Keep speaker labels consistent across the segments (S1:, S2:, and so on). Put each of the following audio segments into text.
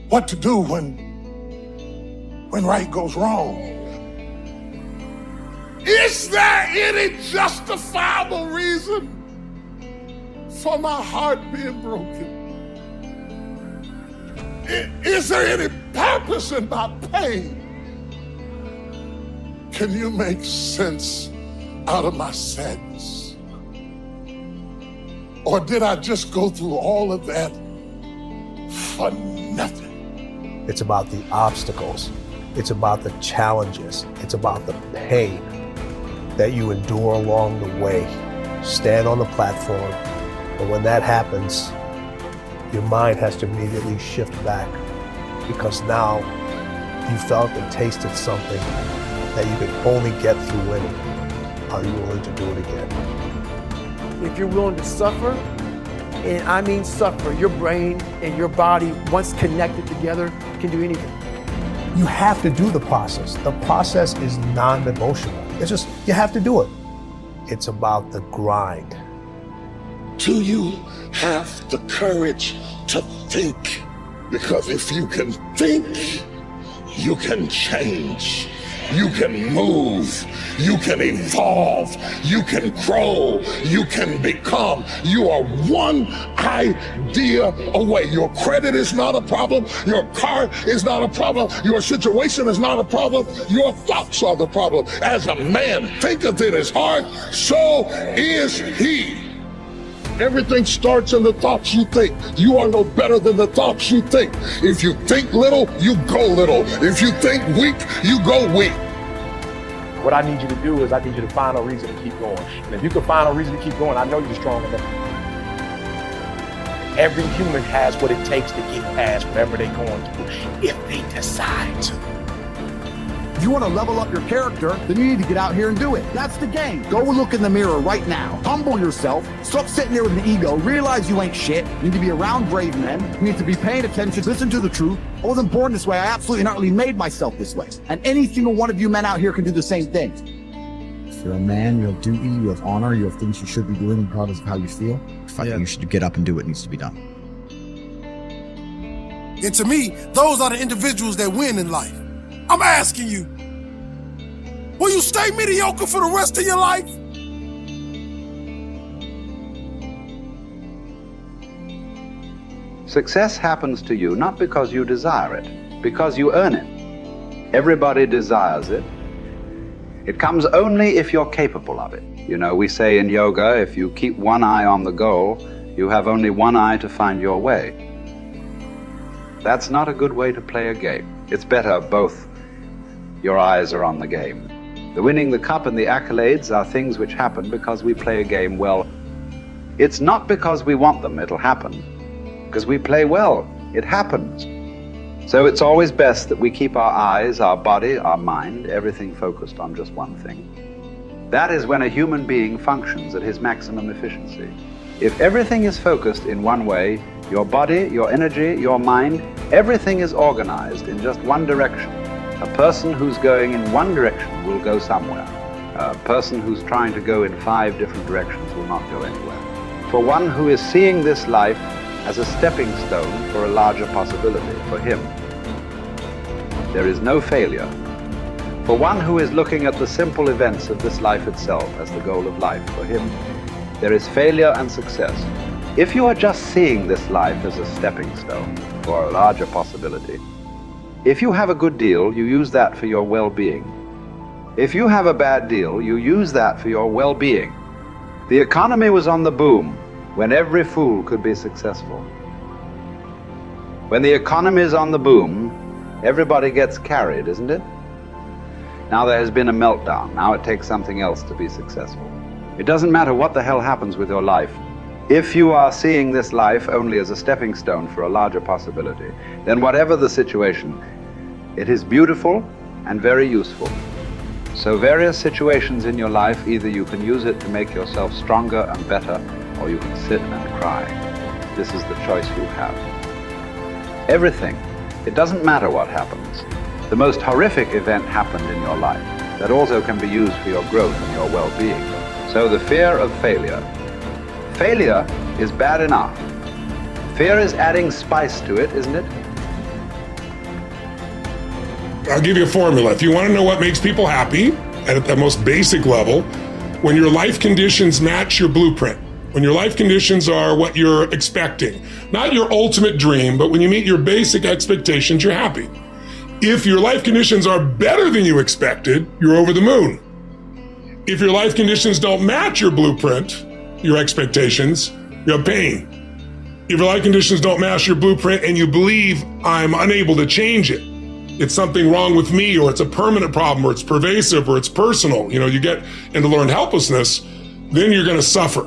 S1: what to do when right goes wrong. Is there any justifiable reason for my heart being broken? Is there any purpose in my pain? Can you make sense out of my sadness? Or did I just go through all of that for nothing?
S2: It's about the obstacles. It's about the challenges. It's about the pain that you endure along the way. Stand on the platform, but when that happens, your mind has to immediately shift back, because now you felt and tasted something that you can only get through winning. Are you willing to do it again?
S3: If you're willing to suffer, and I mean suffer, your brain and your body, once connected together, can do anything.
S2: You have to do the process. The process is non-negotiable. It's just, you have to do it. It's about the grind.
S1: Do you have the courage to think? Because if you can think, you can change. You can move, you can evolve, you can grow, you can become. You are one idea away. Your credit is not a problem. Your car is not a problem. Your situation is not a problem. Your thoughts are the problem. As a man thinketh in his heart, so is he. Everything starts in the thoughts you think. You are no better than the thoughts you think. If you think little, you go little. If you think weak, you go weak.
S3: What I need you to do is I need you to find a reason to keep going. And if you can find a reason to keep going, I know you're strong enough. Every human has what it takes to get past whatever they're going through, if they decide to.
S4: If you want to level up your character, then you need to get out here and do it. That's the game. Go look in the mirror right now. Humble yourself. Stop sitting there with an ego. Realize you ain't shit. You need to be around brave men. You need to be paying attention. Listen to the truth. I wasn't born this way. I absolutely not really made myself this way. And any single one of you men out here can do the same thing.
S5: If you're a man, you have duty, you have honor, you have things you should be doing regardless of how you feel. You should get up and do what needs to be done.
S6: And to me, those are the individuals that win in life. I'm asking you, will you stay mediocre for the rest of your life?
S7: Success happens to you not because you desire it, because you earn it. Everybody desires it. It comes only if you're capable of it. You know, we say in yoga, if you keep one eye on the goal, you have only one eye to find your way. That's not a good way to play a game. It's better both your eyes are on the game. The winning the cup and the accolades are things which happen because we play a game well. It's not because we want them, it'll happen. Because we play well, it happens. So it's always best that we keep our eyes, our body, our mind, everything focused on just one thing. That is when a human being functions at his maximum efficiency. If everything is focused in one way, your body, your energy, your mind, everything is organized in just one direction. A person who's going in one direction will go somewhere. A person who's trying to go in 5 different directions will not go anywhere. For one who is seeing this life as a stepping stone for a larger possibility, for him, there is no failure. For one who is looking at the simple events of this life itself as the goal of life, for him, there is failure and success. If you are just seeing this life as a stepping stone for a larger possibility, if you have a good deal, you use that for your well-being. If you have a bad deal, you use that for your well-being. The economy was on the boom when every fool could be successful. When the economy is on the boom, everybody gets carried, isn't it? Now there has been a meltdown. Now it takes something else to be successful. It doesn't matter what the hell happens with your life. If you are seeing this life only as a stepping stone for a larger possibility, then whatever the situation, it is beautiful and very useful. So various situations in your life, either you can use it to make yourself stronger and better, or you can sit and cry. This is the choice you have. Everything. It doesn't matter what happens. The most horrific event happened in your life that also can be used for your growth and your well-being. So the fear of failure. Failure is bad enough. Fear is adding spice to it, isn't it?
S1: I'll give you a formula. If you want to know what makes people happy at the most basic level, when your life conditions match your blueprint, when your life conditions are what you're expecting, not your ultimate dream, but when you meet your basic expectations, you're happy. If your life conditions are better than you expected, you're over the moon. If your life conditions don't match your blueprint, your expectations, you have pain. If your life conditions don't match your blueprint and you believe I'm unable to change it, it's something wrong with me, or it's a permanent problem, or it's pervasive, or it's personal, you get into learned helplessness, then you're going to suffer.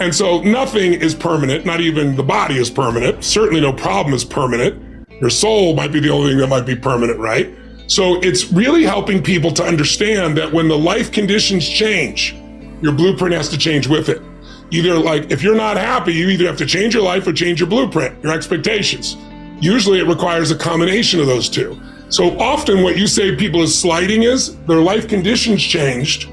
S1: And so nothing is permanent, not even the body is permanent. Certainly no problem is permanent. Your soul might be the only thing that might be permanent, right? So it's really helping people to understand that when the life conditions change, your blueprint has to change with it. Either if you're not happy, you either have to change your life or change your blueprint, your expectations. Usually it requires a combination of those two. So often what you say people is slighting is their life conditions changed,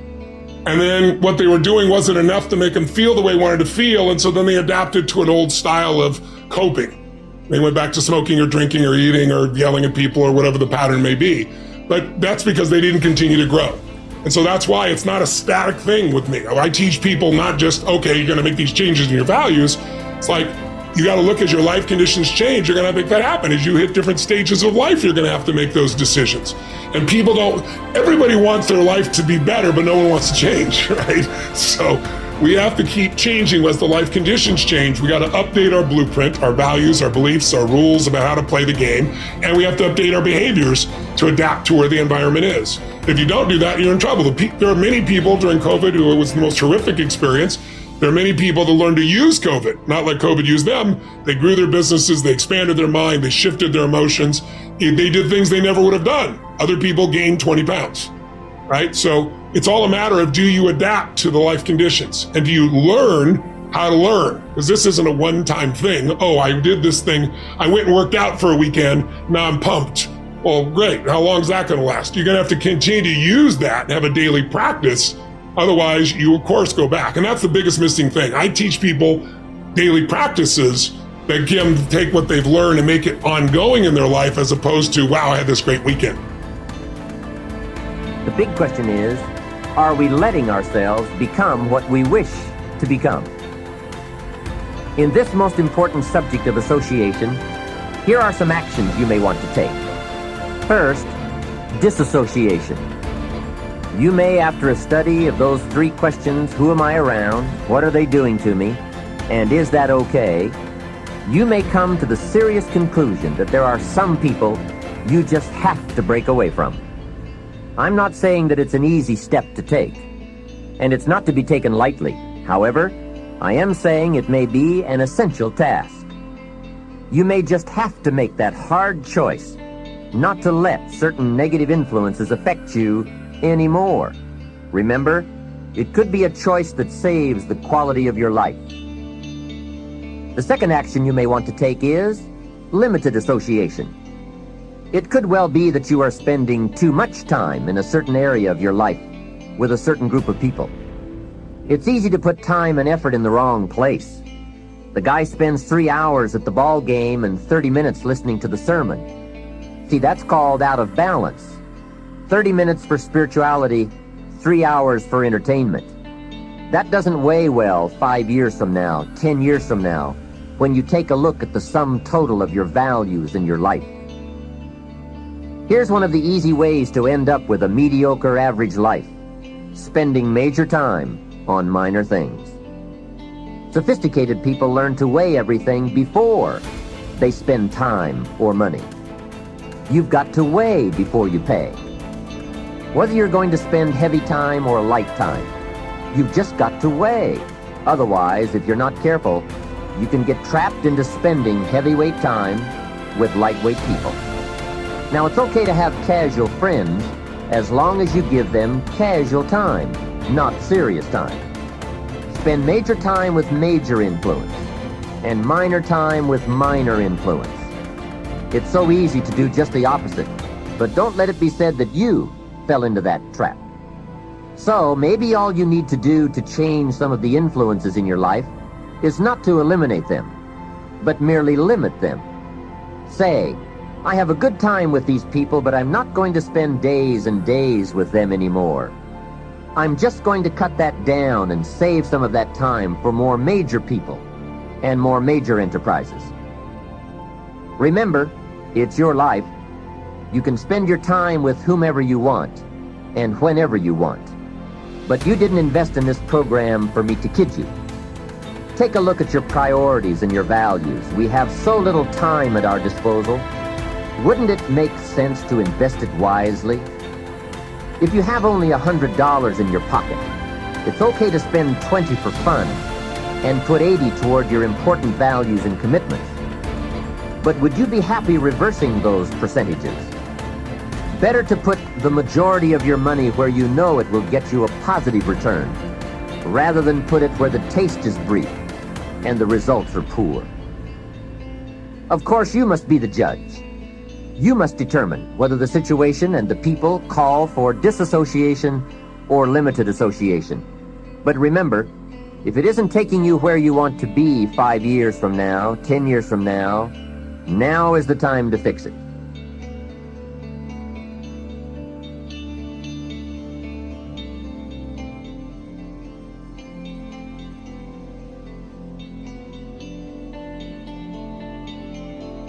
S1: and then what they were doing wasn't enough to make them feel the way they wanted to feel, and so then they adapted to an old style of coping. They went back to smoking or drinking or eating or yelling at people or whatever the pattern may be. But that's because they didn't continue to grow. And so that's why it's not a static thing with me. I teach people not just, okay, you're going to make these changes in your values. It's like, you got to look as your life conditions change. You're going to make that happen. As you hit different stages of life, you're going to have to make those decisions. And everybody wants their life to be better, but no one wants to change, right? So we have to keep changing as the life conditions change. We got to update our blueprint, our values, our beliefs, our rules about how to play the game. And we have to update our behaviors to adapt to where the environment is. If you don't do that, you're in trouble. There are many people during COVID who it was the most horrific experience. There are many people that learned to use COVID, not like COVID used them. They grew their businesses, they expanded their mind, they shifted their emotions. They did things they never would have done. Other people gained 20 pounds, right? So it's all a matter of, do you adapt to the life conditions? And do you learn how to learn? Because this isn't a one-time thing. Oh, I did this thing. I went and worked out for a weekend. Now I'm pumped. Well, great. How long is that going to last? You're going to have to continue to use that and have a daily practice. Otherwise, you, of course, go back. And that's the biggest missing thing. I teach people daily practices that can take what they've learned and make it ongoing in their life, as opposed to, wow, I had this great weekend.
S8: The big question is, are we letting ourselves become what we wish to become? In this most important subject of association, here are some actions you may want to take. First, disassociation. You may, after a study of those 3 questions, who am I around, what are they doing to me, and is that okay, you may come to the serious conclusion that there are some people you just have to break away from. I'm not saying that it's an easy step to take, and it's not to be taken lightly. However, I am saying it may be an essential task. You may just have to make that hard choice not to let certain negative influences affect you anymore. Remember, it could be a choice that saves the quality of your life. The second action you may want to take is limited association. It could well be that you are spending too much time in a certain area of your life with a certain group of people. It's easy to put time and effort in the wrong place. The guy spends 3 hours at the ball game and 30 minutes listening to the sermon. See, that's called out of balance. 30 minutes for spirituality, 3 hours for entertainment. That doesn't weigh well 5 years from now, 10 years from now, when you take a look at the sum total of your values in your life. Here's one of the easy ways to end up with a mediocre average life: spending major time on minor things. Sophisticated people learn to weigh everything before they spend time or money. You've got to weigh before you pay. Whether you're going to spend heavy time or light time, you've just got to weigh. Otherwise, if you're not careful, you can get trapped into spending heavyweight time with lightweight people. Now, it's okay to have casual friends as long as you give them casual time, not serious time. Spend major time with major influence and minor time with minor influence. It's so easy to do just the opposite, but don't let it be said that you fell into that trap. So maybe all you need to do to change some of the influences in your life is not to eliminate them, but merely limit them. Say, I have a good time with these people, but I'm not going to spend days and days with them anymore. I'm just going to cut that down and save some of that time for more major people and more major enterprises. Remember, it's your life. You can spend your time with whomever you want and whenever you want. But you didn't invest in this program for me to kid you. Take a look at your priorities and your values. We have so little time at our disposal. Wouldn't it make sense to invest it wisely? If you have only $100 in your pocket, it's okay to spend $20 for fun and put $80 toward your important values and commitments. But would you be happy reversing those percentages? Better to put the majority of your money where you know it will get you a positive return, rather than put it where the taste is brief and the results are poor. Of course, you must be the judge. You must determine whether the situation and the people call for disassociation or limited association. But remember, if it isn't taking you where you want to be 5 years from now, 10 years from now, now is the time to fix it.